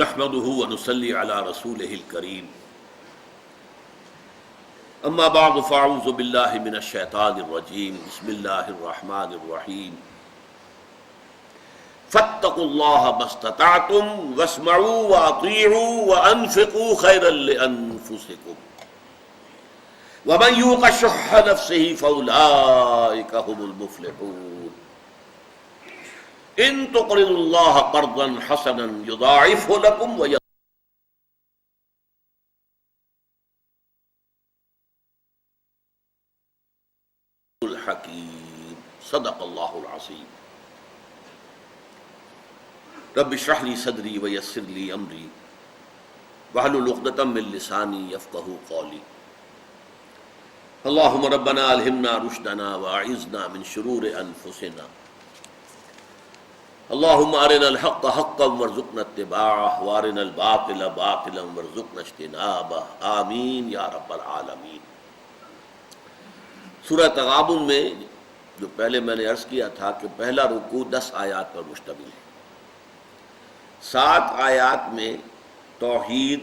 نحمده ونصلي على رسوله الكريم اما بعد فاعوذ بالله من الشيطان الرجيم بسم الله الرحمن الرحيم فاتقوا الله ما استطعتم واسمعوا واطيعوا وانفقوا خيرا لانفسكم ومن يوق شح نفسه فاولئك هم المفلحون ان تقرضوا الله قرضا حسنا يضاعفه لكم ويغفر الحكيم صدق الله العظيم رب اشرح لي صدري ويسر لي امري واحلل عقدة من لساني يفقهوا قولي اللهم ربنا الهمنا رشدنا واعذنا من شرور انفسنا اللهم ارنا الحق حقا وارزقنا اتباعه وارنا الباطل باطلا وارزقنا اجتنابه آمین یا رب العالمین۔ سورہ تغابن میں جو پہلے میں نے عرض کیا تھا کہ پہلا رکوع 10 آیات پر مشتمل ہے، 7 آیات میں توحید،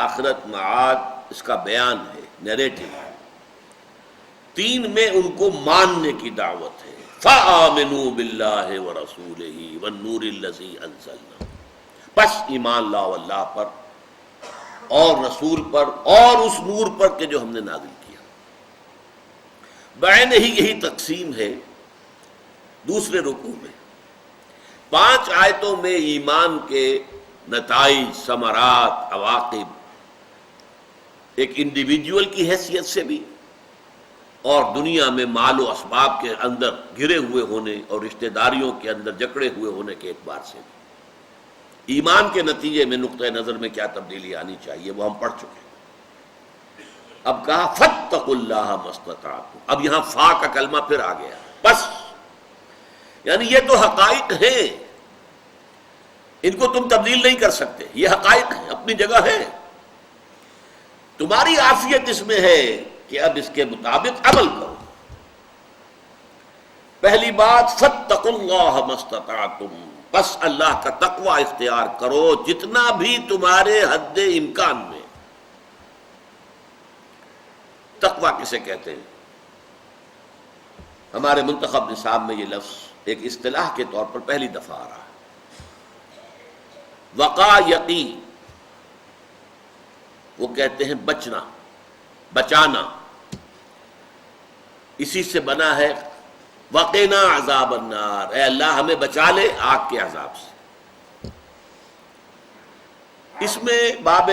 آخرت، معاد اس کا بیان ہے، نیریٹو ہے، 3 میں ان کو ماننے کی دعوت ہے، فآمنوا باللہ ورسولہ والنور الذی انزلنا، بس ایمان لاؤ اللہ پر اور رسول پر اور اس نور پر کہ جو ہم نے نازل کیا۔ بعین ہی یہی تقسیم ہے دوسرے رکوع میں۔ 5 آیتوں میں ایمان کے نتائج، ثمرات، عواقب، ایک انڈیویجول کی حیثیت سے بھی اور دنیا میں مال و اسباب کے اندر گھرے ہوئے ہونے اور رشتہ داریوں کے اندر جکڑے ہوئے ہونے کے اعتبار سے بھی ایمان کے نتیجے میں نقطہ نظر میں کیا تبدیلی آنی چاہیے وہ ہم پڑھ چکے ہیں۔ اب کہا فاتقوا اللہ ما استطعتم، اب یہاں فا کا کلمہ پھر آ گیا، بس یعنی یہ تو حقائق ہیں، ان کو تم تبدیل نہیں کر سکتے، یہ حقائق ہیں، اپنی جگہ ہے، تمہاری عافیت اس میں ہے کہ اب اس کے مطابق عمل کرو۔ پہلی بات فاتقوا اللہ ما استطعتم، بس اللہ کا تقوی اختیار کرو جتنا بھی تمہارے حد امکان میں۔ تقوی کسے کہتے ہیں؟ ہمارے منتخب نصاب میں یہ لفظ ایک اصطلاح کے طور پر پہلی دفعہ آ رہا ہے۔ وقا یقی، وہ کہتے ہیں بچنا، بچانا، اسی سے بنا ہے وقنا عذاب النار، اے اللہ ہمیں بچا لے آگ کے عذاب سے۔ اس میں باب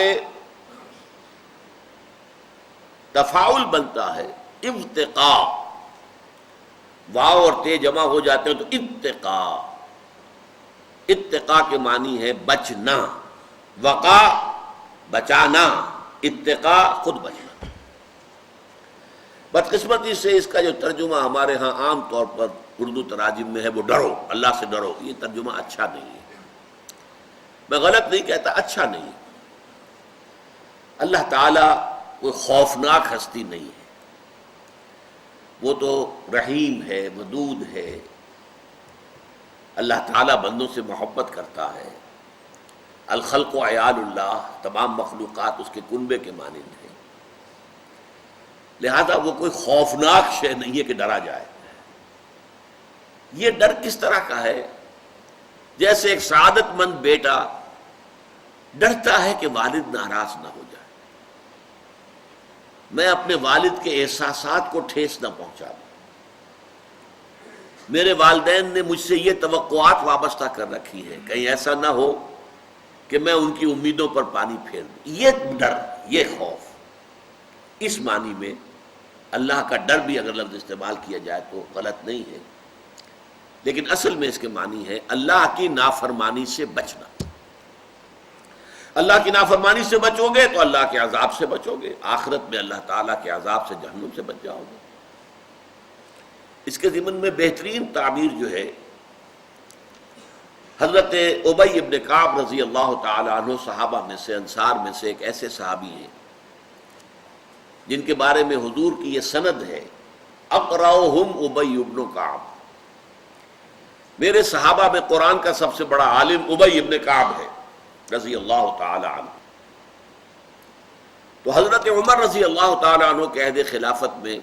تفاعل بنتا ہے ابتقاء، واو اور تے جمع ہو جاتے ہیں تو اتقاء، اتقاء کے معنی ہے بچنا، وقا بچانا، اتقاء خود بچنا۔ بدقسمتی سے اس کا جو ترجمہ ہمارے ہاں عام طور پر اردو تراجم میں ہے وہ ڈرو، اللہ سے ڈرو، یہ ترجمہ اچھا نہیں ہے، میں غلط نہیں کہتا، اچھا نہیں ہے۔ اللہ تعالیٰ کوئی خوفناک ہستی نہیں ہے، وہ تو رحیم ہے، ودود ہے، اللہ تعالیٰ بندوں سے محبت کرتا ہے، الخلق عیال اللہ، تمام مخلوقات اس کے کنبے کے مانند ہیں، لہذا وہ کوئی خوفناک شے نہیں ہے کہ ڈرا جائے۔ یہ ڈر کس طرح کا ہے؟ جیسے ایک سعادت مند بیٹا ڈرتا ہے کہ والد ناراض نہ ہو جائے، میں اپنے والد کے احساسات کو ٹھیس نہ پہنچا دوں، میرے والدین نے مجھ سے یہ توقعات وابستہ کر رکھی ہے، کہیں ایسا نہ ہو کہ میں ان کی امیدوں پر پانی پھیر دوں۔ یہ ڈر، یہ خوف، اس معنی میں اللہ کا ڈر بھی اگر لفظ استعمال کیا جائے تو غلط نہیں ہے، لیکن اصل میں اس کے معنی ہے اللہ کی نافرمانی سے بچنا۔ اللہ کی نافرمانی سے بچو گے تو اللہ کے عذاب سے بچو گے، آخرت میں اللہ تعالیٰ کے عذاب سے، جہنم سے بچ جاؤ گے۔ اس کے ضمن میں بہترین تعبیر جو ہے حضرت ابی ابن کعب رضی اللہ تعالی عنہ، صحابہ میں سے، انصار میں سے ایک ایسے صحابی ہیں جن کے بارے میں حضور کی یہ سند ہے، اقرأہم ابی ابن کعب، میرے صحابہ میں قرآن کا سب سے بڑا عالم ابی ابن کعب ہے۔ رضی اللہ تعالی عنہ. تو حضرت عمر رضی اللہ تعالی عنہ کے عہد خلافت میں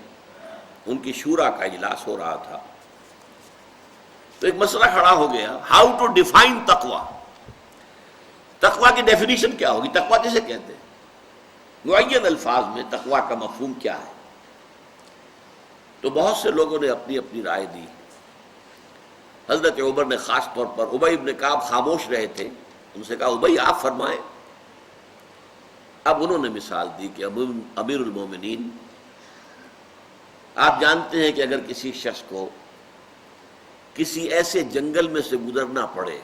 ان کی شورا کا اجلاس ہو رہا تھا. تو ایک مسئلہ کھڑا ہو گیا، ہاؤ ٹو ڈیفائن تقوی. تقوی کی ڈیفینیشن کیا ہوگی؟ تقوی کسے کہتے ہیں؟ معین الفاظ میں تقوی کا مفہوم کیا ہے؟ تو بہت سے لوگوں نے اپنی اپنی رائے دی. حضرت عمر نے خاص طور پر، ابی بن کعب خاموش رہے تھے، ان سے کہا ابی آپ فرمائیں. اب انہوں نے مثال دی کہ امیر المومنین، آپ جانتے ہیں کہ اگر کسی شخص کو کسی ایسے جنگل میں سے گزرنا پڑے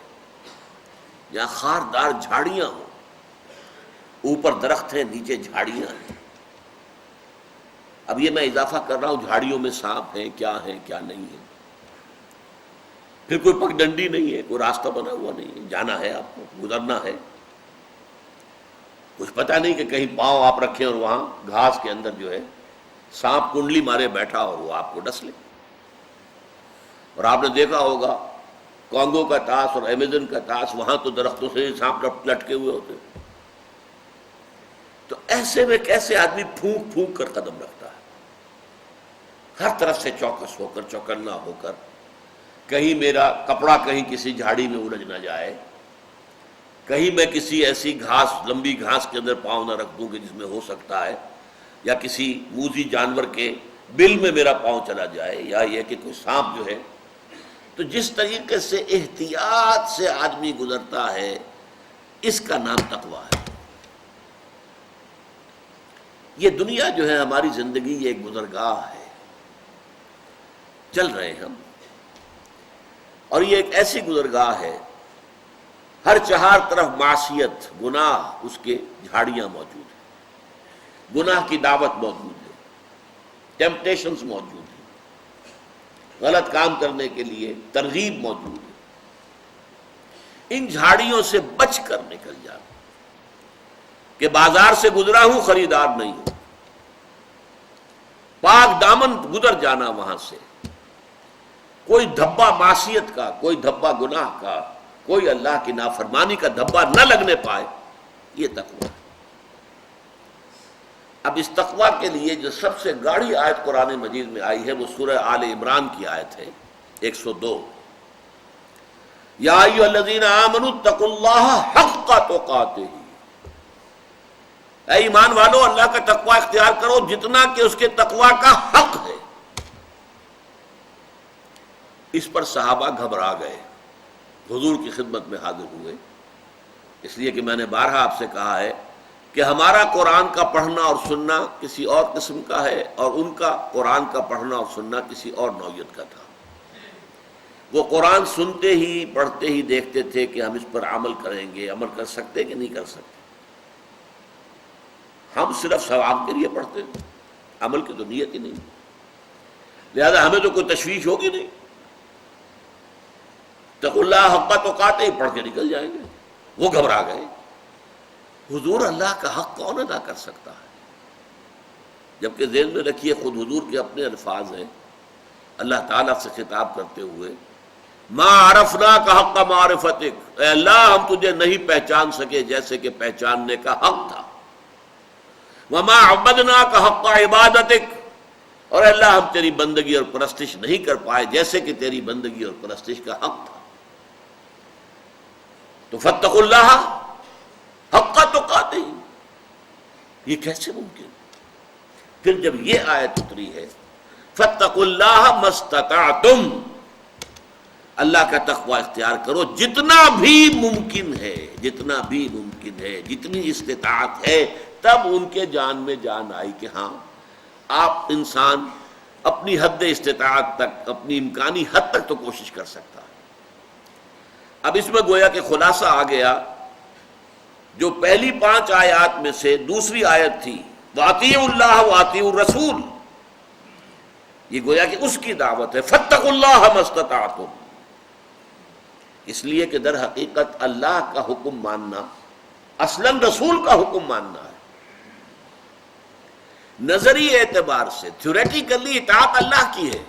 جہاں خاردار جھاڑیاں ہوں، اوپر درخت ہیں نیچے جھاڑیاں ہیں. اب یہ میں اضافہ کر رہا ہوں، جھاڑیوں میں سانپ ہیں کیا نہیں ہے، پھر کوئی پگڈنڈی نہیں ہے، کوئی راستہ بنا ہوا نہیں ہے، جانا ہے آپ کو، گزرنا ہے. کچھ پتہ نہیں کہ کہیں پاؤں آپ رکھیں اور وہاں گھاس کے اندر جو ہے سانپ کنڈلی مارے بیٹھا اور وہ آپ کو ڈس لے. اور آپ نے دیکھا ہوگا کانگو کا طاس اور ایمیزن کا طاس، وہاں تو درختوں سے سانپ لٹکے ہوئے ہوتے. تو ایسے میں کیسے آدمی پھونک پھونک کر قدم رکھتا ہے، ہر طرف سے چوکس ہو کر، چوکنا ہو کر، کہیں میرا کپڑا کہیں کسی جھاڑی میں الجھ نہ جائے، کہیں میں کسی ایسی گھاس، لمبی گھاس کے اندر پاؤں نہ رکھ دوں کہ جس میں ہو سکتا ہے یا کسی موذی جانور کے بل میں میرا پاؤں چلا جائے، یا یہ کہ کوئی سانپ جو ہے. تو جس طریقے سے احتیاط سے آدمی گزرتا ہے، اس کا نام تقویٰ ہے. یہ دنیا جو ہے ہماری زندگی، یہ ایک گزرگاہ ہے، چل رہے ہم، اور یہ ایک ایسی گزرگاہ ہے ہر چہار طرف معصیت، گناہ، اس کے جھاڑیاں موجود ہیں، گناہ کی دعوت موجود ہے، ٹیمپٹیشنز موجود ہیں، غلط کام کرنے کے لیے ترغیب موجود ہے. ان جھاڑیوں سے بچ کر نکل جانا، کہ بازار سے گزرا ہوں خریدار نہیں ہوں، پاک دامن گزر جانا وہاں سے، کوئی دھبا معصیت کا، کوئی دھبا گناہ کا، کوئی اللہ کی نافرمانی کا دھبا نہ لگنے پائے. یہ تقویٰ. اب اس تقویٰ کے لیے جو سب سے گاڑھی آیت قرآن مجید میں آئی ہے وہ سورہ آل عمران کی آیت ہے 102. یا ایھا الذین آمنوا اتقوا اللہ حق تقاتہ. اے ایمان والو، اللہ کا تقویٰ اختیار کرو جتنا کہ اس کے تقویٰ کا حق ہے. اس پر صحابہ گھبرا گئے، حضور کی خدمت میں حاضر ہوئے، اس لیے کہ میں نے بارہا آپ سے کہا ہے کہ ہمارا قرآن کا پڑھنا اور سننا کسی اور قسم کا ہے، اور ان کا قرآن کا پڑھنا اور سننا کسی اور نوعیت کا تھا. وہ قرآن سنتے ہی، پڑھتے ہی دیکھتے تھے کہ ہم اس پر عمل کریں گے، عمل کر سکتے کہ نہیں کر سکتے. ہم صرف ثواب کے لیے پڑھتے ہیں، عمل کی تو نیت ہی نہیں، لہذا ہمیں تو کوئی تشویش ہوگی نہیں. اتقوا اللہ حق تقاتہ ہی پڑھ کے نکل جائیں گے. وہ گھبرا گئے، حضور اللہ کا حق کون ادا کر سکتا ہے؟ جبکہ ذہن میں رکھیے خود حضور کے اپنے الفاظ ہیں، اللہ تعالیٰ سے خطاب کرتے ہوئے، ما عرفناک حق معرفتک، اے اللہ ہم تجھے نہیں پہچان سکے جیسے کہ پہچاننے کا حق تھا. وما عبدناک حق عبادتک، اور اللہ ہم تیری بندگی اور پرستش نہیں کر پائے جیسے کہ تیری بندگی اور پرستش کا حق تھا. تو فاتقوا اللہ حق تقاتہ، یہ کیسے ممکن؟ پھر جب یہ آیت اتری ہے فاتقوا اللہ ما استطعتم، اللہ کا تقوی اختیار کرو جتنا بھی ممکن ہے، جتنا بھی ممکن ہے، جتنی استطاعت ہے. تب ان کے جان میں جان آئی کہ ہاں آپ انسان اپنی حد استطاعت تک، اپنی امکانی حد تک تو کوشش کر سکتا ہے. اب اس میں گویا کہ خلاصہ آ گیا. جو پہلی 5 آیات میں سے دوسری آیت تھی وَأَطِيعُوا اللَّهَ وَأَطِيعُوا الرَّسُولَ، یہ گویا کہ اس کی دعوت ہے فاتقوا اللہ ما استطعتم. اس لیے کہ در حقیقت اللہ کا حکم ماننا اصلاً رسول کا حکم ماننا ہے. نظری اعتبار سے تھیوریٹیکلی اطاعت اللہ کی ہے،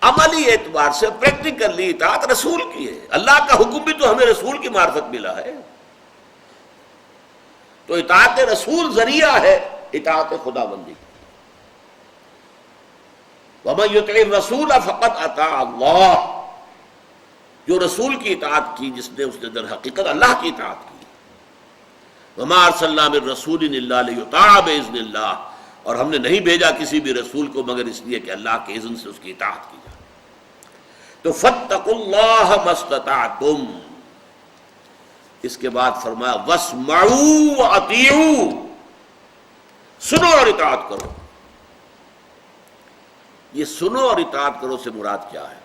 عملی اعتبار سے پریکٹیکلی اطاعت رسول کی ہے. اللہ کا حکم بھی تو ہمیں رسول کی معرفت ملا ہے. تو اطاعت رسول ذریعہ ہے اطاعت خداوندی. وَمَن يُطِعِ الرَّسُولَ فَقَدْ أَطَاعَ اللَّهَ، جو رسول کی اطاعت کی جس نے، اس نے در حقیقت اللہ کی اطاعت کی. وَمَا أَرْسَلْنَا مِن رَّسُولٍ إِلَّا لِيُطَاعَ بِإِذْنِ اللَّهِ، اور ہم نے نہیں بھیجا کسی بھی رسول کو مگر اس لیے کہ اللہ کے اذن سے اس کی اطاعت کی جائے. تو فَاتَّقُوا اللَّهَ مَا اسْتَطَعْتُمْ، اس کے بعد فرمایا وَاسْمَعُوا وَأَطِيعُوا، سنو اور اطاعت کرو. یہ سنو اور اطاعت کرو سے مراد کیا ہے؟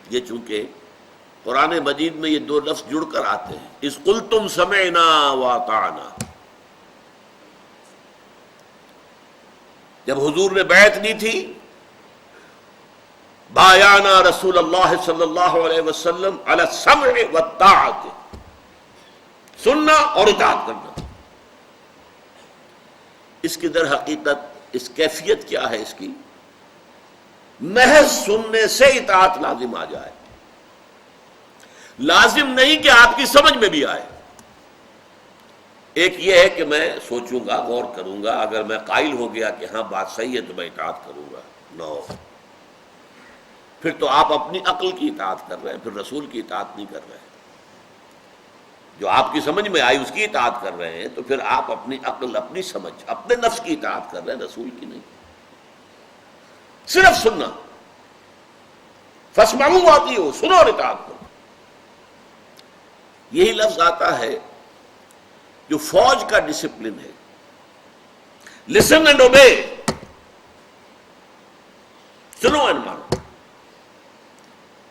یہ چونکہ قرآن مجید میں یہ دو لفظ جڑ کر آتے ہیں، اذ قلتم سمعنا واطعنا. جب حضور نے بیعت لی تھی، بایعنا رسول اللہ صلی اللہ علیہ وسلم علی السمع والطاعت، سننا اور اطاعت کرنا. اس کی در حقیقت اس کیفیت کیا ہے اس کی؟ محض سننے سے اطاعت لازم آ جائے، لازم نہیں کہ آپ کی سمجھ میں بھی آئے. ایک یہ ہے کہ میں سوچوں گا، غور کروں گا، اگر میں قائل ہو گیا کہ ہاں بات صحیح ہے تو میں اطاعت کروں گا. نو، پھر تو آپ اپنی عقل کی اطاعت کر رہے ہیں، پھر رسول کی اطاعت نہیں کر رہے ہیں. جو آپ کی سمجھ میں آئی اس کی اطاعت کر رہے ہیں، تو پھر آپ اپنی عقل، اپنی سمجھ، اپنے نفس کی اطاعت کر رہے ہیں، رسول کی نہیں. صرف سننا، فاسمعوا واطیعوا، سنو اور اطاعت کرو. یہی لفظ آتا ہے جو فوج کا ڈسپلن ہے، لسن اینڈ اوبے، سنو اینڈ مانو.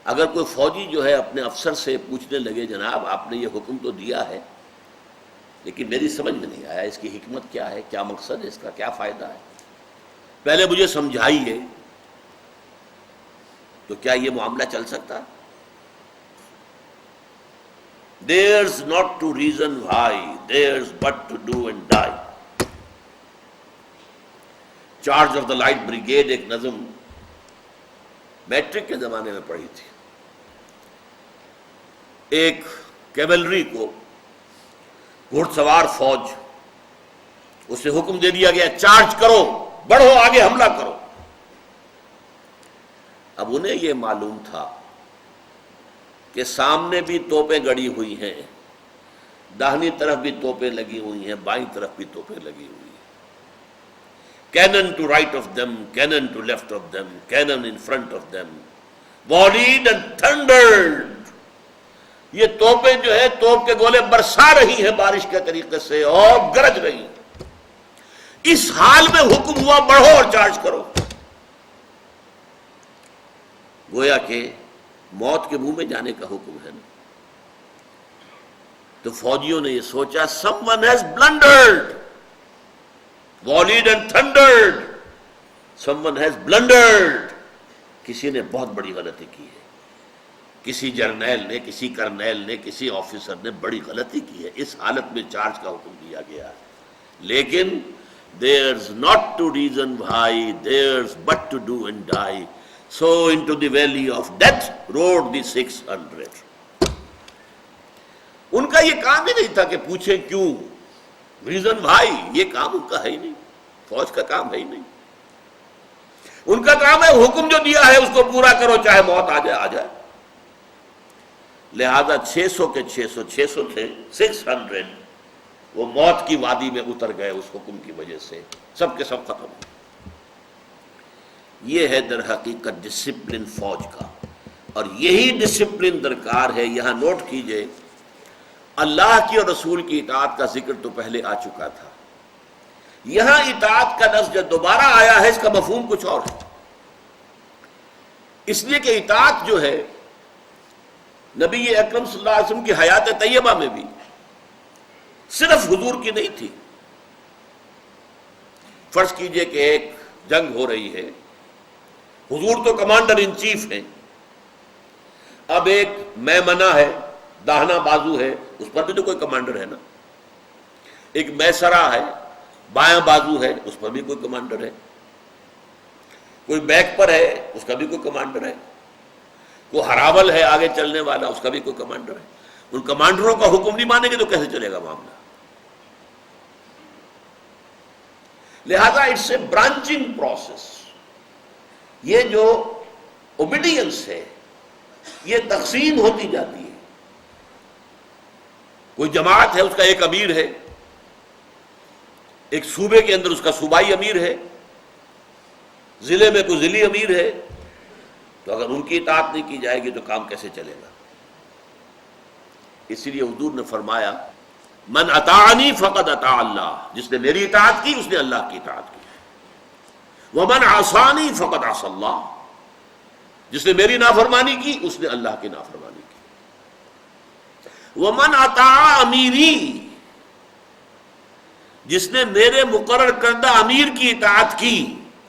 اگر کوئی فوجی جو ہے اپنے افسر سے پوچھنے لگے جناب آپ نے یہ حکم تو دیا ہے لیکن میری سمجھ میں نہیں آیا، اس کی حکمت کیا ہے، کیا مقصد ہے، اس کا کیا فائدہ ہے، پہلے مجھے سمجھائیے، تو کیا یہ معاملہ چل سکتا ہے؟ There's not to reason why, there's but to do and die. Charge of the Light Brigade ایک نظم میٹرک کے زمانے میں پڑھی تھی. ایک کیولری کو، گھڑ سوار فوج، اسے حکم دے دیا گیا چارج کرو، بڑھو آگے، حملہ کرو. اب انہیں یہ معلوم تھا کہ سامنے بھی توپیں گڑی ہوئی ہیں، داہنی طرف بھی توپیں لگی ہوئی ہیں، بائیں طرف بھی توپیں لگی ہوئی ہیں. Cannon to right of them, cannon to left of them, cannon in front of them, volleyed and thundered. یہ توپیں جو ہے توپ کے گولے برسا رہی ہیں بارش کے طریقے سے اور گرج رہی ہیں. اس حال میں حکم ہوا بڑھو اور چارج کرو. گویا کہ موت کے منہ میں جانے کا حکم ہے نا. تو فوجیوں نے یہ سوچا someone has blundered, volleyed and thundered, someone has blundered. کسی نے بہت بڑی غلطی کی ہے، کسی جرنیل نے، کسی کرنیل نے، کسی آفیسر نے بڑی غلطی کی ہے. اس حالت میں چارج کا حکم دیا گیا ہے. لیکن there's not to reason why, there's but to do and die. So into the valley of death rode the 600. ان کا یہ کام ہی نہیں تھا کہ پوچھیں کیوں، ریزن بھائی، یہ کام ان کا ہے ہی نہیں، فوج کا کام ہے ہی نہیں. ان کا کام ہے حکم جو دیا ہے اس کو پورا کرو، چاہے موت آ جائے آ جائے. لہذا 600 کے 600 تھے، 600 وہ موت کی وادی میں اتر گئے اس حکم کی وجہ سے، سب کے سب ختم. یہ ہے در حقیقت ڈسپلن فوج کا، اور یہی ڈسپلن درکار ہے. یہاں نوٹ کیجئے، اللہ کی اور رسول کی اطاعت کا ذکر تو پہلے آ چکا تھا. یہاں اطاعت کا لفظ جو دوبارہ آیا ہے اس کا مفہوم کچھ اور ہے. اس لیے کہ اطاعت جو ہے نبی اکرم صلی اللہ علیہ وسلم کی حیات طیبہ میں بھی صرف حضور کی نہیں تھی. فرض کیجئے کہ ایک جنگ ہو رہی ہے، حضور تو کمانڈر ان چیف ہیں، اب ایک میمنہ ہے، داہنا بازو ہے، اس پر بھی تو کوئی کمانڈر ہے نا. ایک میسرہ ہے، بایاں بازو ہے، اس پر بھی کوئی کمانڈر ہے. کوئی بیک پر ہے، اس کا بھی کوئی کمانڈر ہے. کوئی ہراول ہے آگے چلنے والا، اس کا بھی کوئی کمانڈر ہے. ان کمانڈروں کا حکم نہیں مانیں گے تو کیسے چلے گا معاملہ؟ لہذا اٹس اے برانچنگ پروسیس. یہ جو اوبیڈینس ہے یہ تقسیم ہوتی جاتی ہے. کوئی جماعت ہے، اس کا ایک امیر ہے، ایک صوبے کے اندر اس کا صوبائی امیر ہے، ضلع میں کوئی ضلعی امیر ہے، تو اگر ان کی اطاعت نہیں کی جائے گی تو کام کیسے چلے گا؟ اسی لیے حضور نے فرمایا من اطاعنی فقد اطاع اللہ، جس نے میری اطاعت کی اس نے اللہ کی اطاعت کی. ومن عصانی فقد عصى اللہ، جس نے میری نافرمانی کی اس نے اللہ کی نافرمانی کی. ومن اطاع امیری، جس نے میرے مقرر کردہ امیر کی اطاعت کی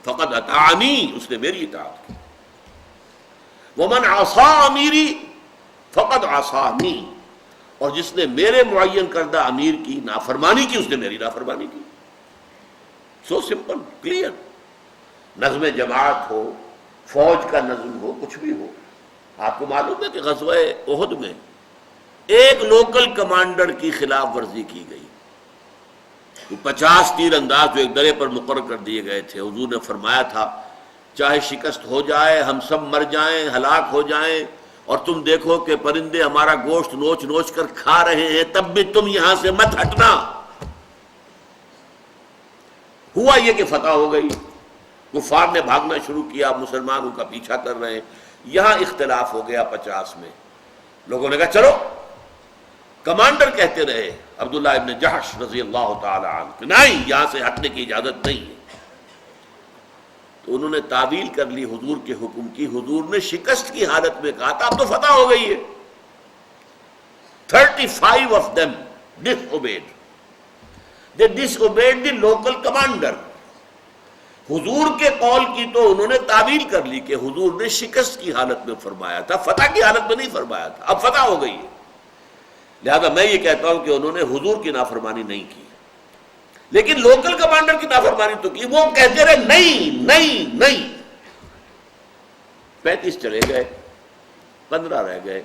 فقد اطاعنی، اس نے میری اطاعت کی. ومن عصى امیری فقد عصانی، اور جس نے میرے معین کردہ امیر کی نافرمانی کی اس نے میری نافرمانی کی. So simple, clear. نظم جماعت ہو، فوج کا نظم ہو، کچھ بھی ہو. آپ کو معلوم ہے کہ غزوہ احد میں ایک لوکل کمانڈر کی خلاف ورزی کی گئی. 50 تیر انداز جو ایک درے پر مقرر کر دیے گئے تھے، حضور نے فرمایا تھا چاہے شکست ہو جائے، ہم سب مر جائیں، ہلاک ہو جائیں، اور تم دیکھو کہ پرندے ہمارا گوشت نوچ نوچ کر کھا رہے ہیں، تب بھی تم یہاں سے مت ہٹنا. ہوا یہ کہ فتح ہو گئی، کفار نے بھاگنا شروع کیا، مسلمان ان کا پیچھا کر رہے ہیں. یہاں اختلاف ہو گیا 50 میں. لوگوں نے کہا چلو، کمانڈر کہتے رہے عبداللہ ابن جحش رضی اللہ تعالی عنہ کہ نہیں، یہاں سے ہٹنے کی اجازت نہیں ہے. تو انہوں نے تعویل کر لی حضور کے حکم کی. حضور نے شکست کی حالت میں کہا تھا اب تو فتح ہو گئی ہے. 35 of them disobeyed. They disobeyed the local commander. حضور کے قول کی تو انہوں نے تعویل کر لی کہ حضور نے شکست کی حالت میں فرمایا تھا، فتح کی حالت میں نہیں فرمایا تھا. اب فتح ہو گئی ہے. لہذا میں یہ کہتا ہوں کہ انہوں نے حضور کی نافرمانی نہیں کی، لیکن لوکل کمانڈر کی نافرمانی تو کی. وہ کہتے رہے نہیں نہیں نہیں. 35 چلے گئے، 15 رہ گئے.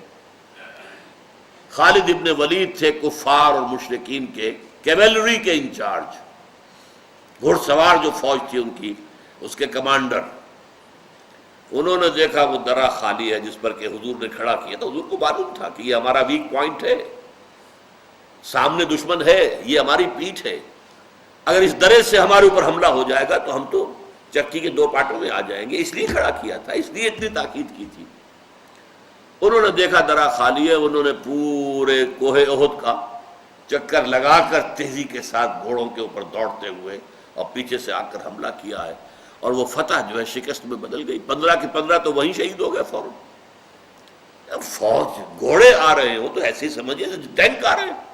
خالد ابن ولید تھے کفار اور مشرکین کے کیولری کے انچارج، گھڑ سوار جو فوج تھی ان کی، اس کے کمانڈر. انہوں نے دیکھا وہ درہ خالی ہے جس پر کہ حضور نے کھڑا کیا. تو حضور کو معلوم تھا کہ یہ ہمارا ویک پوائنٹ ہے، سامنے دشمن ہے، یہ ہماری پیٹھ ہے. اگر اس درے سے ہمارے اوپر حملہ ہو جائے گا تو ہم تو چکی کے 2 پارٹوں میں آ جائیں گے. اس لیے کھڑا کیا تھا، اس لیے اتنی تاکید کی تھی. انہوں نے دیکھا درہ خالی ہے. انہوں نے پورے کوہ احد کا چکر لگا کر تیزی کے ساتھ گھوڑوں کے اوپر دوڑتے ہوئے اور پیچھے سے آ کر حملہ کیا ہے. اور وہ فتح جو ہے شکست میں بدل گئی. 15 کے 15 تو وہیں شہید ہو گئے فوراً. فوج گھوڑے آ رہے ہیں، وہ تو ایسے ہی سمجھیے ٹینک آ رہے ہیں.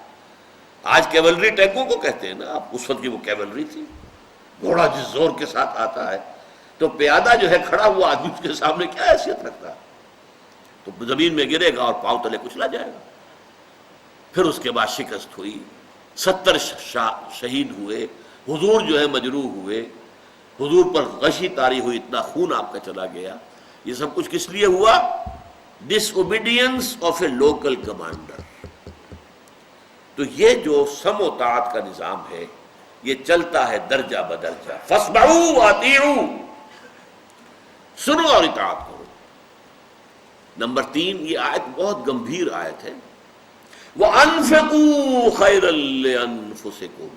آج کیولری ٹینکوں کو کہتے ہیں نا، آپ اس وقت کی وہ کیولری تھی. گھوڑا جس زور کے ساتھ آتا ہے تو پیادہ جو ہے کھڑا ہوا آدمی اس کے سامنے کیا حیثیت رکھتا ہے؟ تو زمین میں گرے گا اور پاؤں تلے کچلا جائے گا. پھر اس کے بعد شکست ہوئی، 70 شہید ہوئے. حضور جو ہے مجروح ہوئے، حضور پر غشی طاری ہوئی، اتنا خون آپ کا چلا گیا. یہ سب کچھ کس لیے ہوا؟ Disobedience of a local commander. تو یہ جو سم و طاعت کا نظام ہے یہ چلتا ہے درجہ بدرجہ. فاسمعوا واطیعوا، سنو اور اطاعت کرو. نمبر 3، یہ آیت بہت گمبھیر آیت ہے. وَأَنفِقُوا خَيْرًا لِأَنفُسِكُمْ،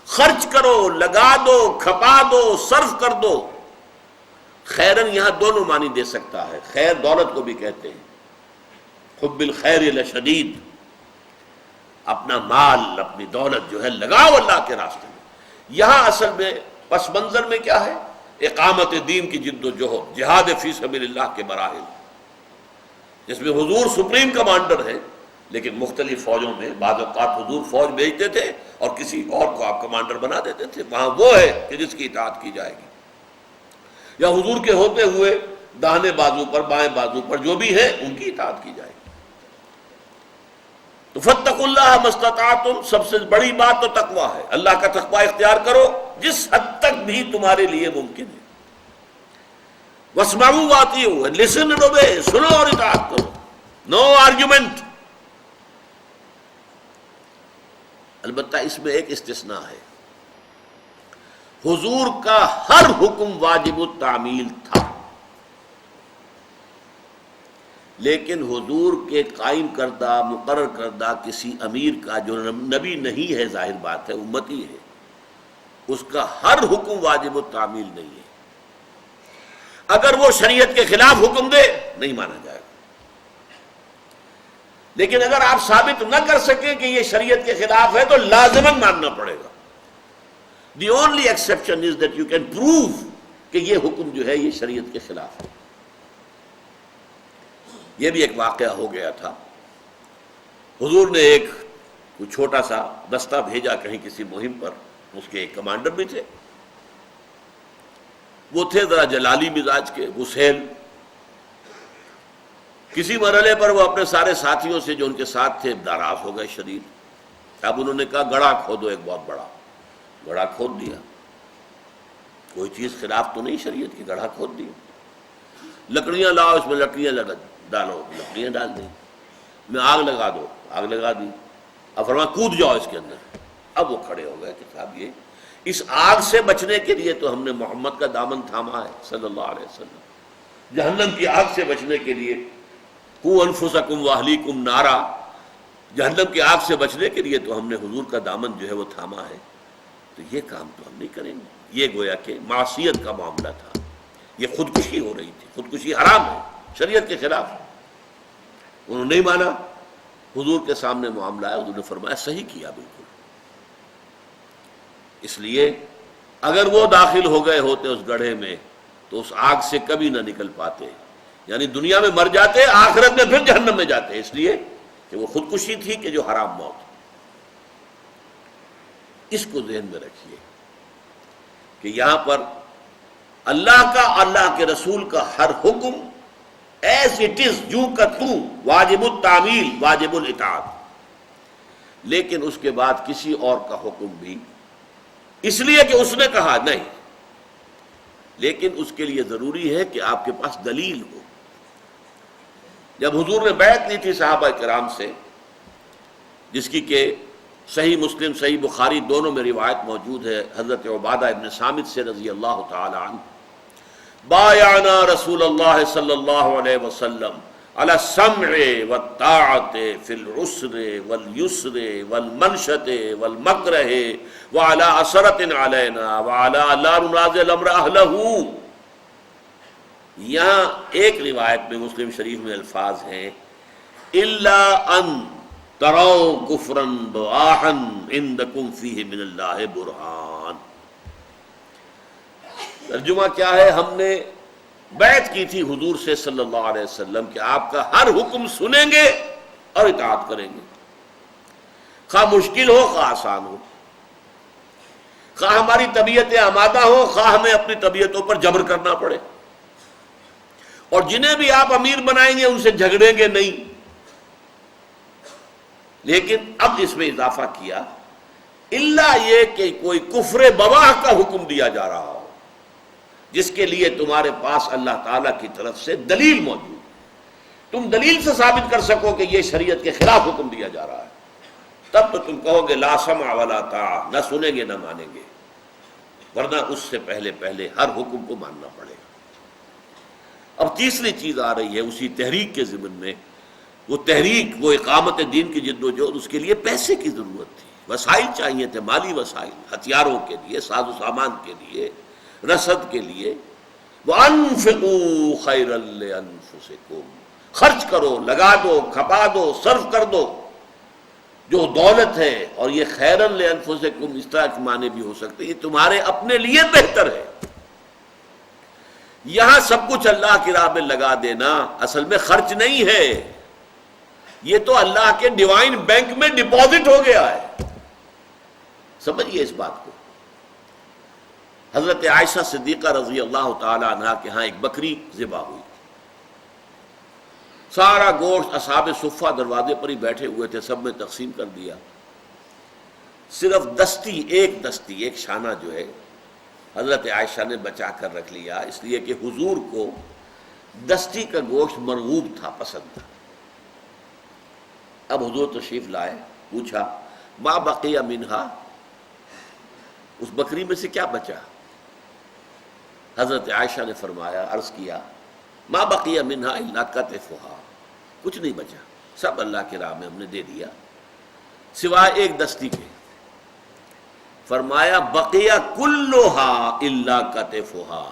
خرچ کرو، لگا دو، کھپا دو، صرف کر دو. خیرن یہاں دونوں معنی دے سکتا ہے. خیر دولت کو بھی کہتے ہیں. حب الخیر لشدید، اپنا مال، اپنی دولت جو ہے لگاؤ اللہ کے راستے میں. یہاں اصل میں پس منظر میں کیا ہے؟ اقامت دین کی جد و جہد، جہاد فی سبیل اللہ کے مراحل، جس میں حضور سپریم کمانڈر ہے، لیکن مختلف فوجوں میں بعض اوقات حضور فوج بھیجتے تھے اور کسی اور کو آپ کمانڈر بنا دیتے تھے. وہاں وہ ہے کہ جس کی اطاعت کی جائے گی، یا حضور کے ہوتے ہوئے داہنے بازو پر، بائیں بازو پر جو بھی ہیں ان کی اطاعت کی جائے گی. تو فاتقوا اللہ ما استطعتم، سب سے بڑی بات تو تقویٰ ہے. اللہ کا تقویٰ اختیار کرو جس حد تک بھی تمہارے لیے ممکن ہے. واسمعوا واطیعوا، لسن اینڈ اوبے، سنو اور اطاعت کرو. نو آرگیومنٹ. البتہ اس میں ایک استثناء ہے. حضور کا ہر حکم واجب التعمیل تھا، لیکن حضور کے قائم کردہ مقرر کردہ کسی امیر کا جو نبی نہیں ہے، ظاہر بات ہے امتی ہے، اس کا ہر حکم واجب التعمیل نہیں ہے۔ اگر وہ شریعت کے خلاف حکم دے نہیں مانا جائے گا، لیکن اگر آپ ثابت نہ کر سکیں کہ یہ شریعت کے خلاف ہے تو لازماً ماننا پڑے گا۔ The only exception is that you can prove کہ یہ حکم جو ہے یہ شریعت کے خلاف ہے۔ یہ بھی ایک واقعہ ہو گیا تھا، حضور نے ایک کوئی چھوٹا سا دستہ بھیجا کہیں کسی مہم پر، اس کے ایک کمانڈر بھی تھے، وہ تھے ذرا جلالی مزاج کے، غسیل۔ کسی مرحلے پر وہ اپنے سارے ساتھیوں سے جو ان کے ساتھ تھے ناراض ہو گئے شدید۔ اب انہوں نے کہا گڑھا کھودو، ایک بہت بڑا گڑھا کھود دیا، کوئی چیز خلاف تو نہیں شریعت کی، گڑھا کھود دیا۔ لکڑیاں لاؤ، اس میں لکڑیاں ڈالو، لکڑیاں ڈال دیں، میں آگ لگا دو، آگ لگا دی۔ اب فرمایا کود جاؤ اس کے اندر۔ اب وہ کھڑے ہو گئے کہ صاحب یہ اس آگ سے بچنے کے لیے تو ہم نے محمد کا دامن تھاما ہے صلی اللہ علیہ وسلم، جہنم کی آگ سے بچنے کے لیے قوا انفسکم واہلیکم نارا، جہنم کی آگ سے بچنے کے لیے تو ہم نے حضور کا دامن جو ہے وہ تھاما ہے، تو یہ کام تو ہم نہیں کریں گے۔ یہ گویا کہ معصیت کا معاملہ تھا، یہ خودکشی ہو رہی تھی، خودکشی حرام ہے، شریعت کے خلاف۔ انہوں نے نہیں مانا، حضور کے سامنے معاملہ ہے، حضور نے فرمایا صحیح کیا بالکل۔ اس لیے اگر وہ داخل ہو گئے ہوتے اس گڑھے میں تو اس آگ سے کبھی نہ نکل پاتے، یعنی دنیا میں مر جاتے، آخرت میں پھر جہنم میں جاتے، اس لیے کہ وہ خودکشی تھی کہ جو حرام موت۔ اس کو ذہن میں رکھیے کہ یہاں پر اللہ کا، اللہ کے رسول کا ہر حکم ایز اٹ از، جو کا تو، واجب التعمیل، واجب الاطاعت، لیکن اس کے بعد کسی اور کا حکم بھی اس لیے کہ اس نے کہا نہیں، لیکن اس کے لیے ضروری ہے کہ آپ کے پاس دلیل ہو۔ جب حضور نے بیعت لی تھی صحابہ کرام سے، جس کی کہ صحیح مسلم صحیح بخاری دونوں میں روایت موجود ہے، حضرت عبادہ ابن صامت سے رضی اللہ تعالی عنہ، بایعنا رسول اللہ صلی اللہ علیہ وسلم علی السمع والطاعت فی العسر والیسر والمنشط والمکرہ وعلی اثرۃ علینا وعلی لا ننازع الامر اہلہ۔ یہاں ایک روایت میں مسلم شریف میں الفاظ ہیں الا ان تروا کفرا بواحا عندکم فیہ من اللہ برہان۔ ترجمہ کیا ہے؟ ہم نے بیعت کی تھی حضور سے صلی اللہ علیہ وسلم کہ آپ کا ہر حکم سنیں گے اور اطاعت کریں گے، خواہ مشکل ہو خواہ آسان ہو، خواہ ہماری طبیعتیں آمادہ ہو خواہ ہمیں اپنی طبیعتوں پر جبر کرنا پڑے، اور جنہیں بھی آپ امیر بنائیں گے ان سے جھگڑیں گے نہیں۔ لیکن اب اس میں اضافہ کیا الا یہ کہ کوئی کفر بواح کا حکم دیا جا رہا ہو جس کے لیے تمہارے پاس اللہ تعالیٰ کی طرف سے دلیل موجود ہے، تم دلیل سے ثابت کر سکو کہ یہ شریعت کے خلاف حکم دیا جا رہا ہے، تب تو تم کہو گے لا سمع ولا طاعہ، نہ سنیں گے نہ مانیں گے، ورنہ اس سے پہلے ہر حکم کو ماننا پڑے گا۔ اب تیسری چیز آ رہی ہے اسی تحریک کے ضمن میں، وہ تحریک، وہ اقامت دین کی جد و جہد، اس کے لیے پیسے کی ضرورت تھی، وسائل چاہیے تھے، مالی وسائل، ہتھیاروں کے لیے، ساز و سامان کے لیے، رسد کے لیے۔ وَأَنفِقُوا خَيْرًا لِأَنفُسِكُمْ، خرچ کرو، لگا دو، کھپا دو، صرف کر دو جو دولت ہے، اور یہ خیرًا لِأَنفُسِكُمْ اس طرح کے معنی بھی ہو سکتے، یہ تمہارے اپنے لیے بہتر ہے۔ یہاں سب کچھ اللہ کی راہ میں لگا دینا اصل میں خرچ نہیں ہے، یہ تو اللہ کے ڈیوائن بینک میں ڈپازٹ ہو گیا ہے۔ سمجھئے اس بات کو۔ حضرت عائشہ صدیقہ رضی اللہ تعالی عنہا کے ہاں ایک بکری ذبح ہوئی، سارا گوشت اصحاب صفہ دروازے پر ہی بیٹھے ہوئے تھے، سب میں تقسیم کر دیا، صرف ایک شانہ جو ہے حضرت عائشہ نے بچا کر رکھ لیا، اس لیے کہ حضور کو دستی کا گوشت مرغوب تھا، پسند تھا۔ اب حضور تشریف لائے، پوچھا ما بقی منہا، اس بکری میں سے کیا بچا؟ حضرت عائشہ نے فرمایا، عرض کیا، ما بقی منہا الا کتفھا، کچھ نہیں بچا، سب اللہ کی راہ میں ہم نے دے دیا سوائے ایک دستی کے۔ فرمایا بقیہ کلھا الا کتفھا،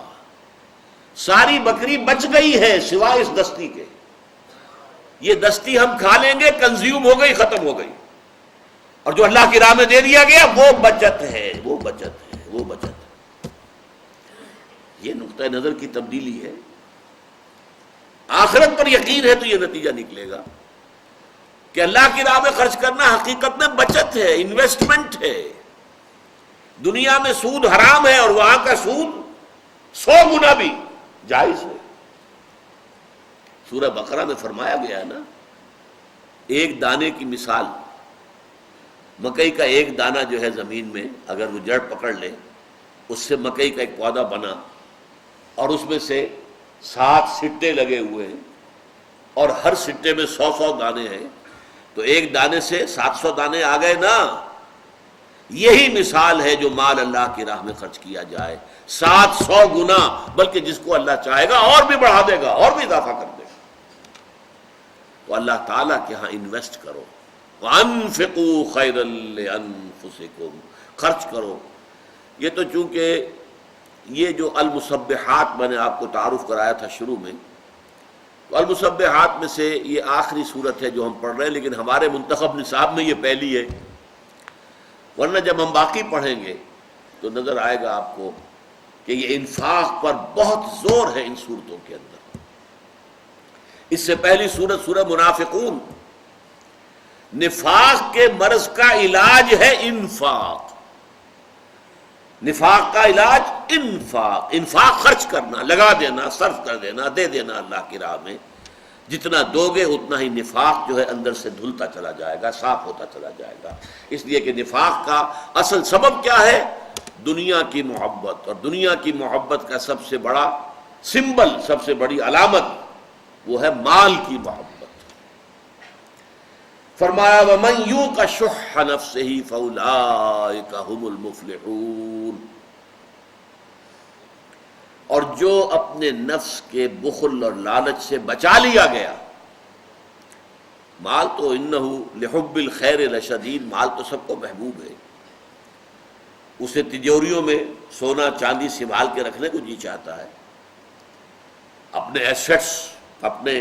ساری بکری بچ گئی ہے سوائے اس دستی کے۔ یہ دستی ہم کھا لیں گے، کنزیوم ہو گئی، ختم ہو گئی، اور جو اللہ کی راہ میں دے دیا گیا وہ بچت ہے، وہ بچت ہے، وہ بچت ہے۔ یہ نقطہ نظر کی تبدیلی ہے۔ آخرت پر یقین ہے تو یہ نتیجہ نکلے گا کہ اللہ کی راہ میں خرچ کرنا حقیقت میں بچت ہے، انویسٹمنٹ ہے۔ دنیا میں سود حرام ہے اور وہاں کا سود 100 گنا بھی جائز ہے۔ سورہ بقرہ میں فرمایا گیا ہے نا، ایک دانے کی مثال، مکئی کا ایک دانہ جو ہے زمین میں اگر وہ جڑ پکڑ لے، اس سے مکئی کا ایک پودا بنا اور اس میں سے 7 سٹے لگے ہوئے ہیں اور ہر سٹے میں 100 دانے ہیں، تو ایک دانے سے 700 دانے آ گئے نا۔ یہی مثال ہے جو مال اللہ کی راہ میں خرچ کیا جائے 700 گنا، بلکہ جس کو اللہ چاہے گا اور بھی بڑھا دے گا، اور بھی اضافہ کر دے گا۔ تو اللہ تعالیٰ کے ہاں انویسٹ کرو، وَأَنفِقُوا خَيْرًا لِأَنفُسِكُمْ، خرچ کرو۔ یہ تو چونکہ یہ جو المسبحات میں نے آپ کو تعارف کرایا تھا شروع میں، تو المسبحات میں سے یہ آخری صورت ہے جو ہم پڑھ رہے ہیں، لیکن ہمارے منتخب نصاب میں یہ پہلی ہے، ورنہ جب ہم باقی پڑھیں گے تو نظر آئے گا آپ کو کہ یہ انفاق پر بہت زور ہے ان صورتوں کے اندر۔ اس سے پہلی صورت سورہ منافقون، نفاق کے مرض کا علاج ہے انفاق، نفاق کا علاج انفاق، انفاق خرچ کرنا، لگا دینا، صرف کر دینا، دے دینا اللہ کی راہ میں۔ جتنا دو گے اتنا ہی نفاق جو ہے اندر سے دھلتا چلا جائے گا، صاف ہوتا چلا جائے گا۔ اس لیے کہ نفاق کا اصل سبب کیا ہے؟ دنیا کی محبت، اور دنیا کی محبت کا سب سے بڑا سمبل، سب سے بڑی علامت وہ ہے مال کی محبت۔ فرمایا وَمَن یُوقَ شُحَّ نَفْسِهِ فَأُولَٰئِکَ هُمُ الْمُفْلِحُونَ، اور جو اپنے نفس کے بخل اور لالچ سے بچا لیا گیا، مال تو انہ لحب الخیر لشدید، مال تو سب کو محبوب ہے، اسے تجوریوں میں سونا چاندی سنبھال کے رکھنے کو جی چاہتا ہے، اپنے ایسٹس، اپنے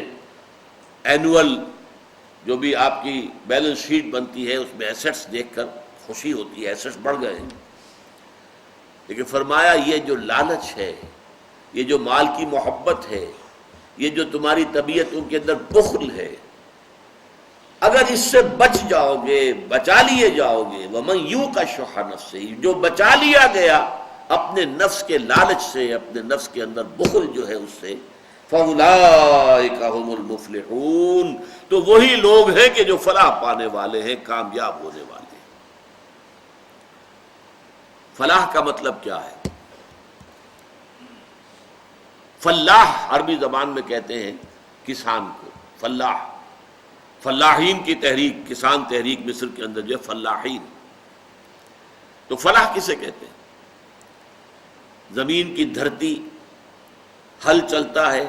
اینول جو بھی آپ کی بیلنس شیٹ بنتی ہے اس میں ایسٹس دیکھ کر خوشی ہوتی ہے، ایسٹس بڑھ گئے ہیں۔ لیکن فرمایا یہ جو لالچ ہے، یہ جو مال کی محبت ہے، یہ جو تمہاری طبیعتوں کے اندر بخل ہے، اگر اس سے بچ جاؤ گے، بچا لیے جاؤ گے، وَمَن یُوقَ شُحَّ نَفْسِهِ، جو بچا لیا گیا اپنے نفس کے لالچ سے، اپنے نفس کے اندر بخل جو ہے اس سے، فَأُولَٰئِکَ هُمُ الْمُفْلِحُونَ، تو وہی لوگ ہیں کہ جو فلاح پانے والے ہیں، کامیاب ہونے والے ہیں۔ فلاح کا مطلب کیا ہے؟ فلاح عربی زبان میں کہتے ہیں کسان کو، فلاح، فلاحین کی تحریک، کسان تحریک مصر کے اندر جو ہے فلاحین۔ تو فلاح کسے کہتے ہیں؟ زمین کی دھرتی، ہل چلتا ہے،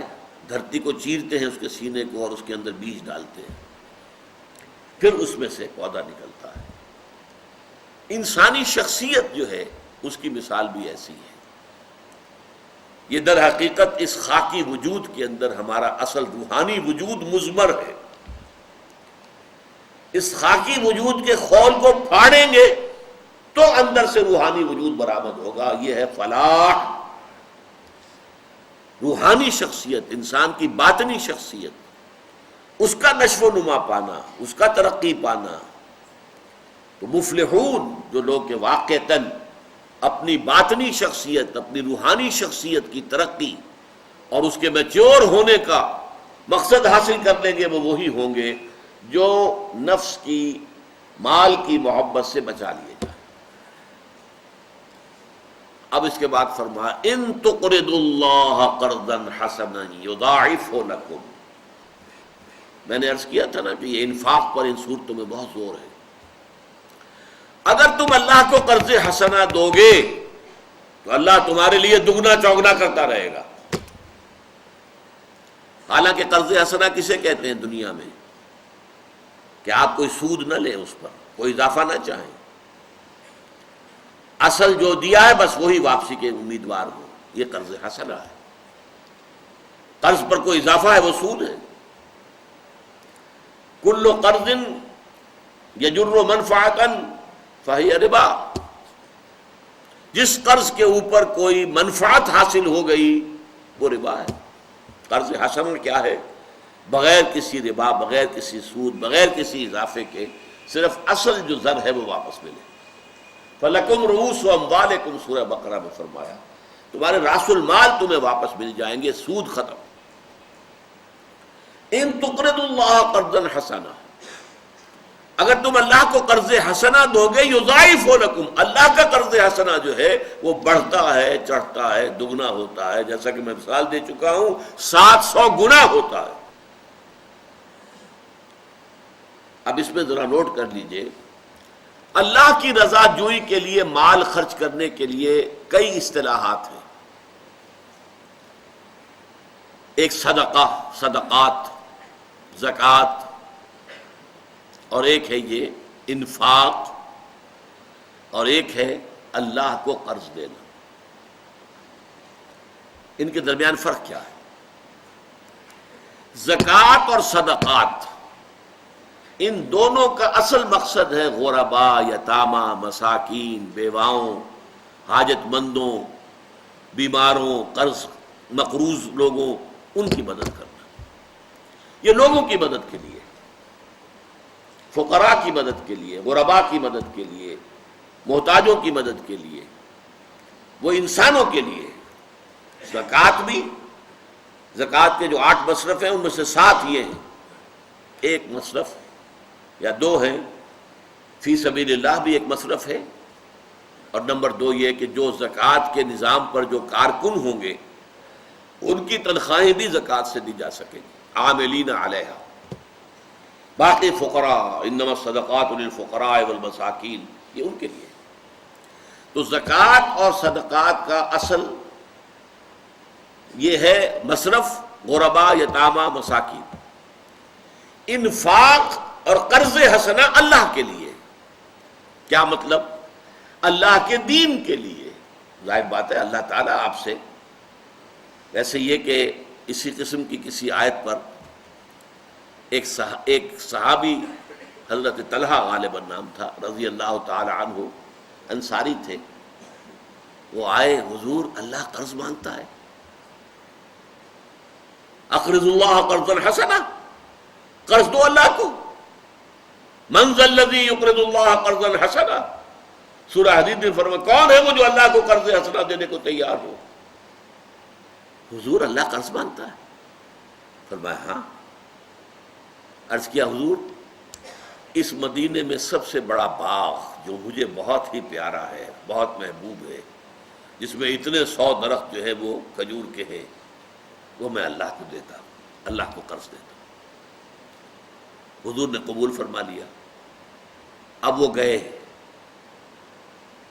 دھرتی کو چیرتے ہیں اس کے سینے کو اور اس کے اندر بیج ڈالتے ہیں، پھر اس میں سے پودا نکلتا ہے۔ انسانی شخصیت جو ہے اس کی مثال بھی ایسی ہے۔ یہ در حقیقت اس خاکی وجود کے اندر ہمارا اصل روحانی وجود مضمر ہے۔ اس خاکی وجود کے خول کو پھاڑیں گے تو اندر سے روحانی وجود برآمد ہوگا۔ یہ ہے فلاح، روحانی شخصیت، انسان کی باطنی شخصیت، اس کا نشو و نما پانا، اس کا ترقی پانا۔ تو مفلحون جو لوگ کہ واقعتاً اپنی باطنی شخصیت، اپنی روحانی شخصیت کی ترقی اور اس کے میچور ہونے کا مقصد حاصل کر لیں گے، وہ وہی ہوں گے جو نفس کی، مال کی محبت سے بچا لیے جائیں۔ اب اس کے بعد فرمایا ان تقرضوا اللہ قرضا حسنا یضاعفہ لکم۔ میں نے عرض کیا تھا نا کہ یہ انفاق پر ان صورتوں میں بہت زور ہے۔ اگر تم اللہ کو قرض حسنہ دو گے تو اللہ تمہارے لیے دگنا چوگنا کرتا رہے گا. حالانکہ قرض حسنہ کسے کہتے ہیں دنیا میں؟ کہ آپ کوئی سود نہ لیں، اس پر کوئی اضافہ نہ چاہیں، اصل جو دیا ہے بس وہی واپسی کے امیدوار ہو. یہ قرض حسنہ ہے. قرض پر کوئی اضافہ ہے وہ سود ہے. کل قرض یجر منفعتا فہی ربا. جس قرض کے اوپر کوئی منفعت حاصل ہو گئی وہ ربا ہے. قرض حسن کیا ہے؟ بغیر کسی ربا، بغیر کسی سود، بغیر کسی اضافے کے صرف اصل جو زر ہے وہ واپس ملے. فَلَكُمْ رُؤُوسُ أَمْوَالِكُمْ سورہ بقرہ میں فرمایا تمہارے راس المال تمہیں واپس مل جائیں گے، سود ختم. ان تقرضوا اللہ قرضا حسنا، اگر تم اللہ کو قرض حسنہ دو گے یضاعف لکم، اللہ کا قرض حسنہ جو ہے وہ بڑھتا ہے، چڑھتا ہے، دگنا ہوتا ہے. جیسا کہ میں مثال دے چکا ہوں 700 گنا ہوتا ہے. اب اس میں ذرا نوٹ کر لیجئے، اللہ کی رضا جوئی کے لیے مال خرچ کرنے کے لیے کئی اصطلاحات ہیں. ایک صدقہ، صدقات، زکوٰۃ، اور ایک ہے یہ انفاق، اور ایک ہے اللہ کو قرض دینا. ان کے درمیان فرق کیا ہے؟ زکوٰۃ اور صدقات، ان دونوں کا اصل مقصد ہے غرباء، یتامہ، مساکین، بیواؤں، حاجت مندوں، بیماروں، قرض مقروض لوگوں، ان کی مدد کرنا. یہ لوگوں کی مدد کے لیے، فقراء کی مدد کے لیے، غرباء کی مدد کے لیے، محتاجوں کی مدد کے لیے، وہ انسانوں کے لیے. زکوٰۃ بھی، زکوٰۃ کے جو 8 مصرف ہیں ان میں سے 7 یہ ہیں. ایک مصرف یا 2 ہیں، فی سبیل اللہ بھی ایک مصرف ہے، اور نمبر 2 یہ کہ جو زکوٰۃ کے نظام پر جو کارکن ہوں گے ان کی تنخواہیں بھی زکوٰۃ سے دی جا سکیں گی، عاملین علیہا. باقی فقراء، انما الصدقات للفقراء والمساکین، یہ ان کے لیے. تو زکوٰۃ اور صدقات کا اصل یہ ہے مصرف غرباء، یتامہ، مساکین. انفاق اور قرض حسنہ اللہ کے لیے. کیا مطلب؟ اللہ کے دین کے لیے. ظاہر بات ہے اللہ تعالیٰ آپ سے، ایسے یہ کہ اسی قسم کی کسی آیت پر ایک صحابی حضرت طلحہ غالباً نام تھا رضی اللہ تعالی عنہ، انصاری تھے. وہ آئے، حضور اللہ قرض مانگتا ہے، اقرض اللہ قرضا حسنا، قرض دو اللہ کو. من ذا الذی یقرض اللہ قرضا حسنا، سورہ حدید میں فرمایا کون ہے وہ جو اللہ کو قرض حسنا دینے کو تیار ہو. حضور اللہ قرض مانگتا ہے؟ فرمایا ہاں. عرض کیا حضور اس مدینے میں سب سے بڑا باغ جو مجھے بہت ہی پیارا ہے، بہت محبوب ہے، جس میں اتنے 100 درخت جو ہے وہ کھجور کے ہیں، وہ میں اللہ کو دیتا ہوں، اللہ کو قرض دیتا ہوں. حضور نے قبول فرما لیا. اب وہ گئے،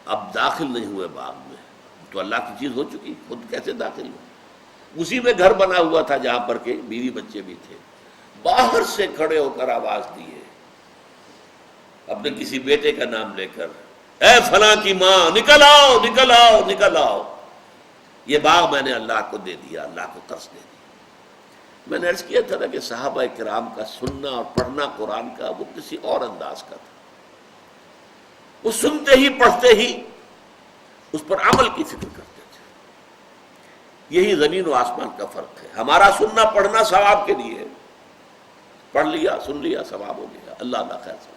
اب داخل نہیں ہوئے باغ میں، تو اللہ کی چیز ہو چکی، خود کیسے داخل ہو؟ اسی میں گھر بنا ہوا تھا جہاں پر کہ بیوی بچے بھی تھے. باہر سے کھڑے ہو کر آواز دی ہے اپنے کسی بیٹے کا نام لے کر، اے فلاں کی ماں نکل آؤ، نکل آؤ، نکل آؤ، یہ باغ میں نے اللہ کو دے دیا، اللہ کو قرض دے دیا. میں نے عرض کیا تھا نا کہ صحابہ کرام کا سننا اور پڑھنا قرآن کا وہ کسی اور انداز کا تھا. وہ سنتے ہی پڑھتے ہی اس پر عمل کی فکر کرتے تھے. یہی زمین و آسمان کا فرق ہے. ہمارا سننا پڑھنا ثواب کے لیے، پڑھ لیا، سن لیا، ثواب ہو گیا، اللہ اللہ خیر سے.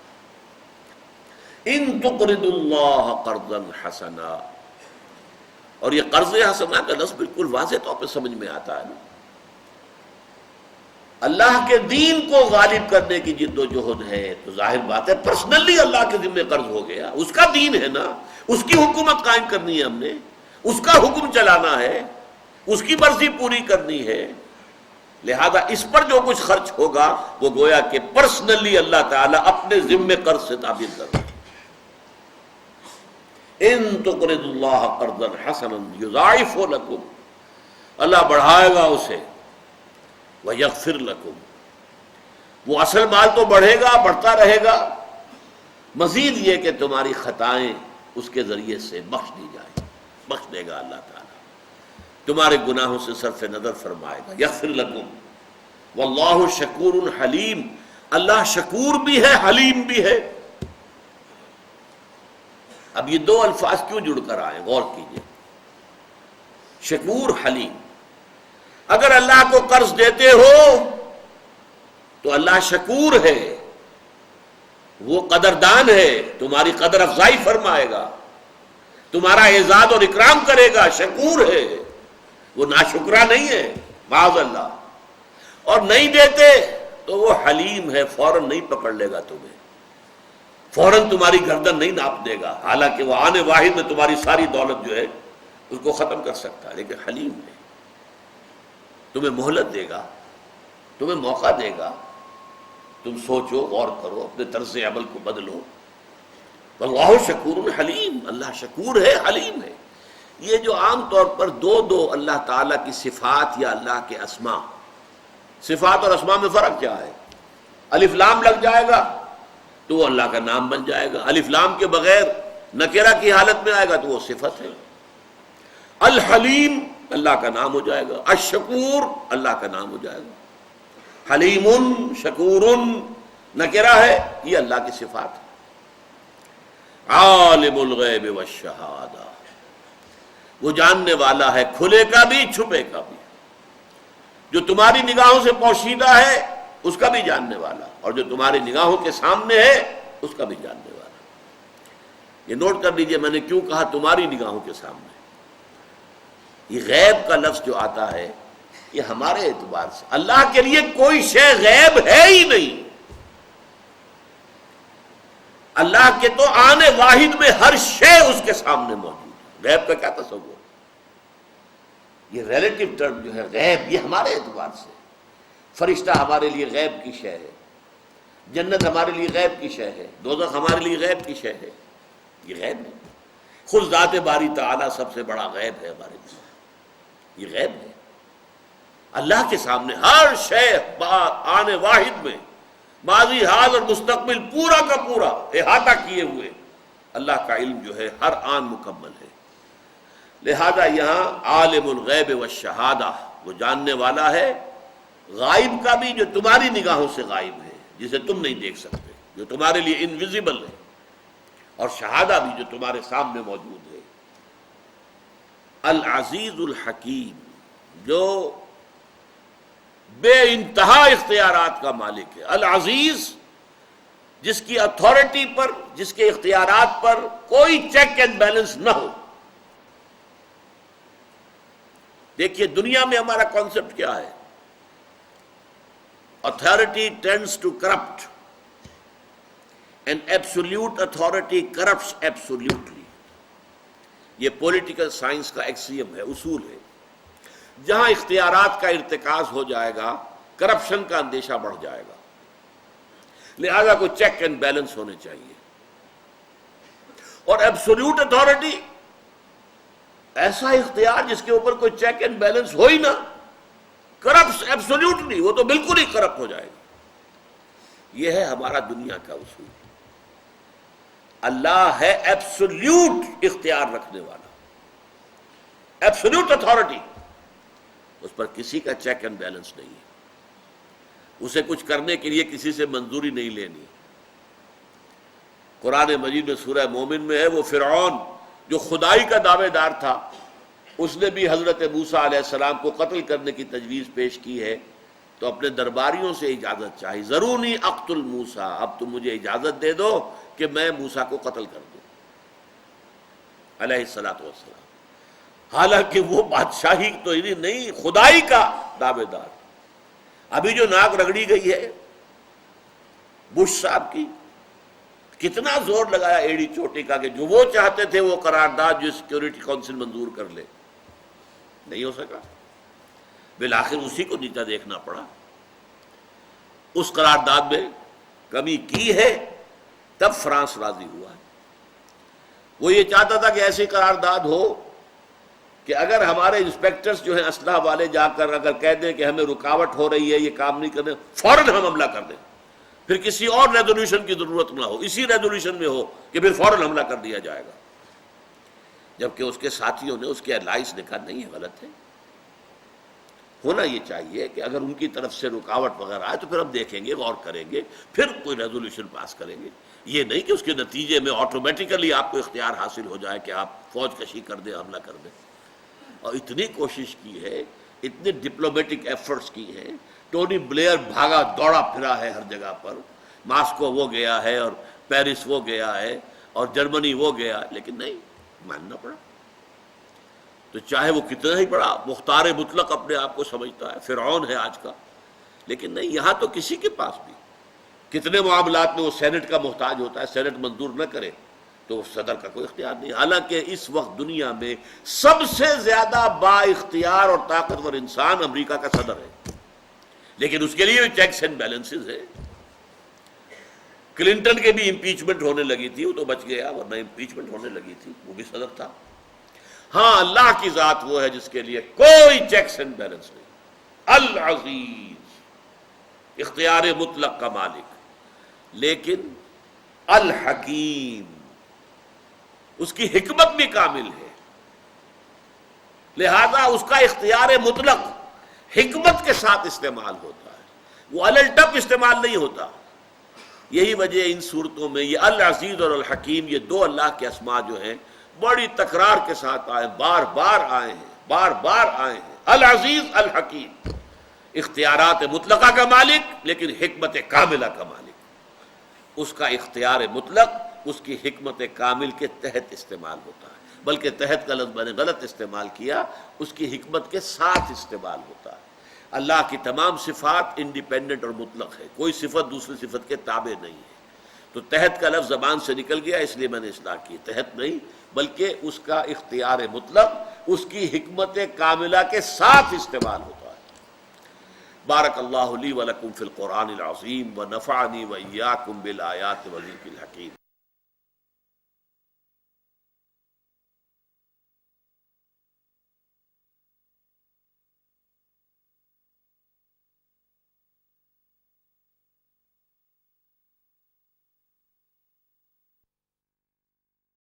ان تقرض اللہ قرضا حسنا، اور یہ قرض حسنا کا لفظ بالکل واضح طور پہ سمجھ میں آتا ہے نا. اللہ کے دین کو غالب کرنے کی جد و جہد ہے، تو ظاہر بات ہے پرسنلی اللہ کے ذمہ قرض ہو گیا. اس کا دین ہے نا، اس کی حکومت قائم کرنی ہے ہم نے، اس کا حکم چلانا ہے، اس کی مرضی پوری کرنی ہے. لہذا اس پر جو کچھ خرچ ہوگا وہ گویا کہ پرسنلی اللہ تعالیٰ اپنے ذمہ قرض سے تعبیر کر رہا ہے. ان تقرضوا اللہ قرضا حسنا یضاعف لکم، اللہ بڑھائے گا اسے، ویغفر لکم، وہ اصل مال تو بڑھے گا، بڑھتا رہے گا، مزید یہ کہ تمہاری خطائیں اس کے ذریعے سے بخش دی جائیں، بخش دے گا اللہ تعالیٰ، تمہارے گناہوں سے صرف نظر فرمائے گا، یغفر لکم، واللہ شکور حلیم، اللہ شکور بھی ہے حلیم بھی ہے۔ اب یہ دو الفاظ کیوں جڑ کر آئے، غور کیجئے، شکور حلیم۔ اگر اللہ کو قرض دیتے ہو تو اللہ شکور ہے، وہ قدردان ہے، تمہاری قدر افزائی فرمائے گا، تمہارا اعزاز اور اکرام کرے گا، شکور ہے، وہ ناشکرا نہیں ہے، معاذ اللہ۔ اور نہیں دیتے تو وہ حلیم ہے، فوراً نہیں پکڑ لے گا تمہیں، فوراً تمہاری گردن نہیں ناپ دے گا، حالانکہ وہ آنے واحد میں تمہاری ساری دولت جو ہے اس کو ختم کر سکتا ہے، لیکن حلیم ہے، تمہیں مہلت دے گا، تمہیں موقع دے گا، تم سوچو، غور کرو، اپنے طرز عمل کو بدلو۔ واللہ شکور حلیم، اللہ شکور ہے، حلیم ہے۔ یہ جو عام طور پر دو اللہ تعالیٰ کی صفات یا اللہ کے اسماء، صفات اور اسماء میں فرق کیا ہے؟ الف لام لگ جائے گا تو وہ اللہ کا نام بن جائے گا، الف لام کے بغیر نکرہ کی حالت میں آئے گا تو وہ صفت ہے۔ الحلیم اللہ کا نام ہو جائے گا، الشکور اللہ کا نام ہو جائے گا، حلیم شکور نکرہ ہے، یہ اللہ کی صفات ہے۔ عالم الغیب والشہادہ، وہ جاننے والا ہے کھلے کا بھی چھپے کا بھی، جو تمہاری نگاہوں سے پوشیدہ ہے اس کا بھی جاننے والا، اور جو تمہاری نگاہوں کے سامنے ہے اس کا بھی جاننے والا۔ یہ نوٹ کر لیجئے میں نے کیوں کہا تمہاری نگاہوں کے سامنے۔ یہ غیب کا لفظ جو آتا ہے یہ ہمارے اعتبار سے، اللہ کے لیے کوئی شے غیب ہے ہی نہیں، اللہ کے تو آنے واحد میں ہر شے اس کے سامنے موجود ہے۔ غیب کا کیا تصور؟ یہ ریلیٹو ٹرم جو ہے غیب، یہ ہمارے اعتبار سے، فرشتہ ہمارے لیے غیب کی شے ہے، جنت ہمارے لیے غیب کی شے ہے، دوزخ ہمارے لیے غیب کی شے ہے، یہ غیب ہے۔ خود ذات باری تعالیٰ سب سے بڑا غیب ہے ہمارے لیے، یہ غیب ہے۔ اللہ کے سامنے ہر شے آنے واحد میں، ماضی حال اور مستقبل پورا کا پورا احاطہ کیے ہوئے اللہ کا علم جو ہے ہر آن مکمل ہے۔ لہذا یہاں عالم الغیب والشہادہ، وہ جاننے والا ہے غائب کا بھی جو تمہاری نگاہوں سے غائب ہے، جسے تم نہیں دیکھ سکتے، جو تمہارے لیے انویزیبل ہے، اور شہادہ بھی جو تمہارے سامنے موجود ہے۔ العزیز الحکیم، جو بے انتہا اختیارات کا مالک ہے، العزیز جس کی اتھارٹی پر، جس کے اختیارات پر کوئی چیک اینڈ بیلنس نہ ہو۔ دیکھیے دنیا میں ہمارا کانسیپٹ کیا ہے؟ authority tends to corrupt and absolute authority corrupts absolutely۔ یہ پولیٹیکل سائنس کا ایکسیم ہے، اصول ہے۔ جہاں اختیارات کا ارتکاز ہو جائے گا کرپشن کا اندیشہ بڑھ جائے گا، لہذا کوئی چیک اینڈ بیلنس ہونے چاہیے۔ اور ایبسولوٹ اتھارٹی ایسا اختیار جس کے اوپر کوئی چیک اینڈ بیلنس ہو ہی نہ، کرپٹ ایبسولوٹلی، وہ تو بالکل ہی کرپٹ ہو جائے گا۔ یہ ہے ہمارا دنیا کا اصول۔ اللہ ہے ایبسولوٹ اختیار رکھنے والا، ایبسولوٹ اتھارٹی، اس پر کسی کا چیک اینڈ بیلنس نہیں ہے، اسے کچھ کرنے کے لیے کسی سے منظوری نہیں لینی۔ قرآن مجید میں سورہ مومن میں ہے، وہ فرعون جو خدائی کا دعوے دار تھا، اس نے بھی حضرت موسیٰ علیہ السلام کو قتل کرنے کی تجویز پیش کی ہے، تو اپنے درباریوں سے اجازت چاہی، ذرونی اقتل موسیٰ، اب تم مجھے اجازت دے دو کہ میں موسیٰ کو قتل کر دوں علیہ السلام، حالانکہ وہ بادشاہی تو ہی نہیں، خدائی کا دعوے دار۔ ابھی جو ناک رگڑی گئی ہے بش صاحب کی، کتنا زور لگایا ایڑی چوٹی کا کہ جو وہ چاہتے تھے وہ قرارداد جو سیکیورٹی کونسل منظور کر لے، نہیں ہو سکا، بالآخر اسی کو نیچا دیکھنا پڑا۔ اس قرارداد میں کمی کی ہے، تب فرانس راضی ہوا ہے۔ وہ یہ چاہتا تھا کہ ایسی قرارداد ہو کہ اگر ہمارے انسپیکٹرز جو ہیں اسلحہ والے جا کر اگر کہہ دیں کہ ہمیں رکاوٹ ہو رہی ہے، یہ کام نہیں کرنے، فوراً ہم حملہ کر دیں، پھر کسی اور ریزولوشن کی ضرورت نہ ہو، اسی ریزولوشن میں ہو کہ پھر فوراً حملہ کر دیا جائے گا۔ جبکہ اس کے ساتھیوں نے، اس کے الائز نے کہا نہیں، ہے غلط ہے، ہونا یہ چاہیے کہ اگر ان کی طرف سے رکاوٹ وغیرہ آئے تو پھر ہم دیکھیں گے، غور کریں گے، پھر کوئی ریزولوشن پاس کریں گے، یہ نہیں کہ اس کے نتیجے میں آٹومیٹیکلی آپ کو اختیار حاصل ہو جائے کہ آپ فوج کشی کر دیں، حملہ کر دیں۔ اور اتنی کوشش کی ہے، اتنے ڈپلومیٹک ایفرٹس کی ہیں، ٹونی بلیئر بھاگا دوڑا پھرا ہے ہر جگہ پر، ماسکو وہ گیا ہے اور پیرس وہ گیا ہے اور جرمنی وہ گیا، لیکن نہیں، ماننا پڑا۔ تو چاہے وہ کتنا ہی بڑا مختار مطلق اپنے آپ کو سمجھتا ہے، فرعون ہے آج کا، لیکن نہیں، یہاں تو کسی کے پاس بھی کتنے معاملات میں وہ سینٹ کا محتاج ہوتا ہے، سینٹ منظور نہ کرے تو صدر کا کوئی اختیار نہیں۔ حالانکہ اس وقت دنیا میں سب سے زیادہ با اختیار اور طاقتور انسان امریکہ کا صدر ہے، لیکن اس کے لیے بھی چیکس اینڈ بیلنسز ہے۔ کلنٹن کے بھی امپیچمنٹ ہونے لگی تھی، وہ تو بچ گیا، ورنہ امپیچمنٹ ہونے لگی تھی، وہ بھی صدر تھا۔ ہاں، اللہ کی ذات وہ ہے جس کے لیے کوئی چیکس اینڈ بیلنس نہیں، العزیز، اختیار مطلق کا مالک، لیکن الحکیم، اس کی حکمت بھی کامل ہے، لہذا اس کا اختیار مطلق حکمت کے ساتھ استعمال ہوتا ہے، وہ الٹپ استعمال نہیں ہوتا۔ یہی وجہ ان صورتوں میں یہ العزیز اور الحکیم، یہ دو اللہ کے اسماء جو ہیں بڑی تکرار کے ساتھ آئے، بار بار آئے ہیں، بار بار آئے ہیں، العزیز الحکیم، اختیارات مطلقہ کا مالک لیکن حکمت کاملہ کا مالک۔ اس کا اختیار مطلق اس کی حکمت کامل کے تحت استعمال ہوتا ہے، بلکہ تحت کا لفظ میں نے غلط استعمال کیا، اس کی حکمت کے ساتھ استعمال ہوتا ہے۔ اللہ کی تمام صفات انڈیپینڈنٹ اور مطلق ہے، کوئی صفت دوسری صفت کے تابع نہیں ہے۔ تو تحت کا لفظ زبان سے نکل گیا، اس لیے میں نے اصلاح کی، تحت نہیں بلکہ اس کا اختیار مطلق اس کی حکمت کاملہ کے ساتھ استعمال ہوتا ہے۔ بارک اللہ لی ولکم فی القرآن العظیم ونفعنی وإیاکم بالآیات والذکر الحکیم۔